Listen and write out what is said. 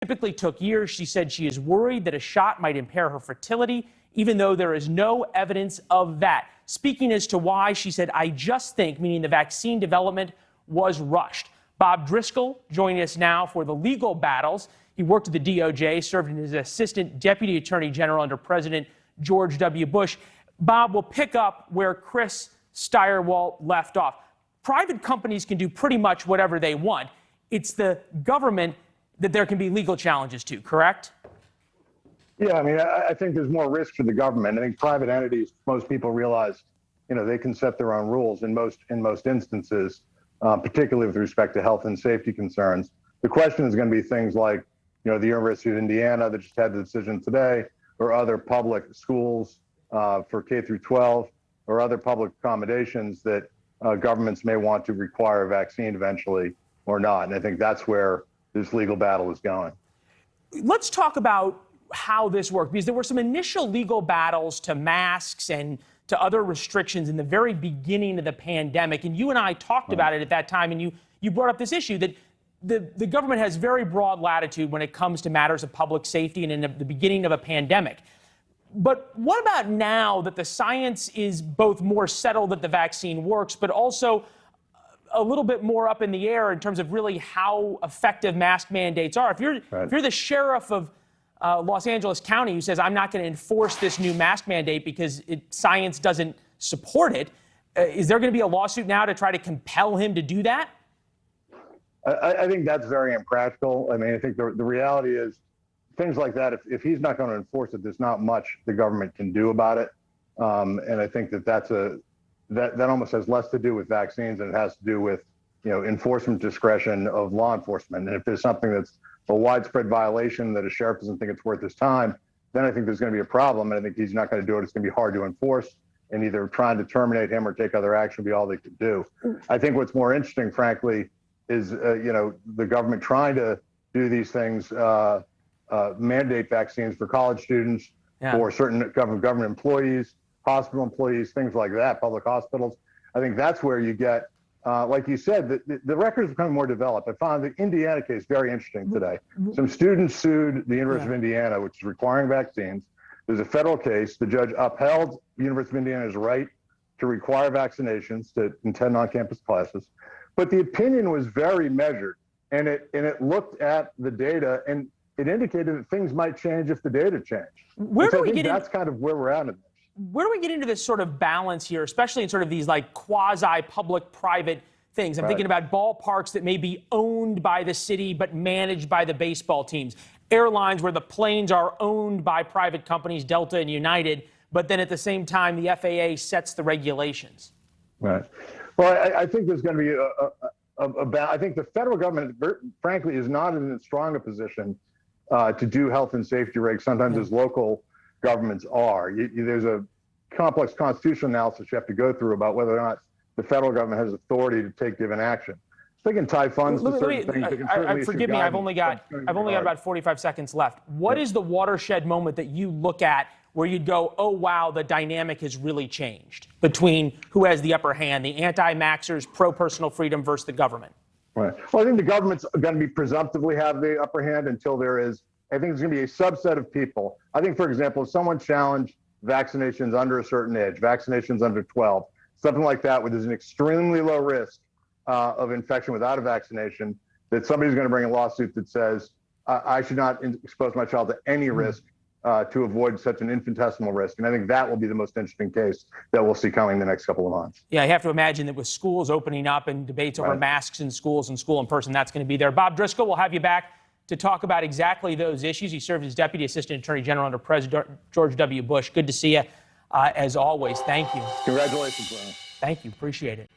typically took years. She said she is worried that a shot might impair her fertility, even though there is no evidence of that. Speaking as to why, she said, I just think, meaning the vaccine development was rushed. Bob Driscoll joining us now for the legal battles. He worked at the DOJ, served as Assistant Deputy Attorney General under President George W. Bush. Bob, will pick up where Chris Stirewalt left off. Private companies can do pretty much whatever they want. It's the government that there can be legal challenges to, correct? Yeah, I mean, I think there's more risk for the government. I think private entities, most people realize, they can set their own rules in most instances, particularly with respect to health and safety concerns. The question is going to be things like, the University of Indiana that just had the decision today, or other public schools for K through 12, or other public accommodations that governments may want to require a vaccine eventually or not. And I think that's where this legal battle is going. Let's talk about how this worked, because there were some initial legal battles to masks and to other restrictions in the very beginning of the pandemic. And you and I talked about it at that time, and you brought up this issue that the government has very broad latitude when it comes to matters of public safety and in the beginning of a pandemic. But what about now that the science is both more settled that the vaccine works, but also a little bit more up in the air in terms of really how effective mask mandates are? If you're the sheriff of Los Angeles County who says, I'm not going to enforce this new mask mandate because science doesn't support it, is there going to be a lawsuit now to try to compel him to do that? I think that's very impractical. I mean, I think the reality is things like that, if he's not going to enforce it, there's not much the government can do about it. And I think that almost has less to do with vaccines than it has to do with, enforcement discretion of law enforcement. And if there's something that's a widespread violation that a sheriff doesn't think it's worth his time, then I think there's going to be a problem. And I think he's not going to do it. It's going to be hard to enforce, and either trying to terminate him or take other action would be all they could do. I think what's more interesting, frankly, is, the government trying to do these things, mandate vaccines for college students, or certain government employees, hospital employees, things like that, public hospitals. I think that's where you get, like you said, the record is becoming more developed. I found the Indiana case very interesting today. Some students sued the University of Indiana, which is requiring vaccines. There's a federal case. The judge upheld the University of Indiana's right to require vaccinations to attend on-campus classes. But the opinion was very measured, and it looked at the data, and it indicated that things might change if the data changed. That's kind of where we're at in this. Where do we get into this sort of balance here, especially in sort of these like quasi-public-private things? I'm thinking about ballparks that may be owned by the city but managed by the baseball teams. Airlines where the planes are owned by private companies, Delta and United, but then at the same time the FAA sets the regulations. Right. Well, I think there's going to be I think the federal government, frankly, is not in as strong a position to do health and safety regs sometimes as local governments are. There's a complex constitutional analysis you have to go through about whether or not the federal government has authority to take given action. They can tie funds to certain things. Forgive me, I've only got about 45 seconds left. What is the watershed moment that you look at where you'd go, oh, wow, the dynamic has really changed between who has the upper hand, the anti-maxers, pro-personal freedom versus the government? Right. Well, I think the government's going to be presumptively have the upper hand until there is, I think there's going to be a subset of people. I think, for example, if someone challenged vaccinations under a certain age, vaccinations under 12, something like that, where there's an extremely low risk of infection without a vaccination, that somebody's going to bring a lawsuit that says, I should not expose my child to any risk to avoid such an infinitesimal risk. And I think that will be the most interesting case that we'll see coming in the next couple of months. Yeah, you have to imagine that with schools opening up and debates over masks in schools and school in person, that's going to be there. Bob Driscoll, we'll have you back to talk about exactly those issues. He served as Deputy Assistant Attorney General under President George W. Bush. Good to see you, as always. Thank you. Congratulations, Brian. Thank you. Appreciate it.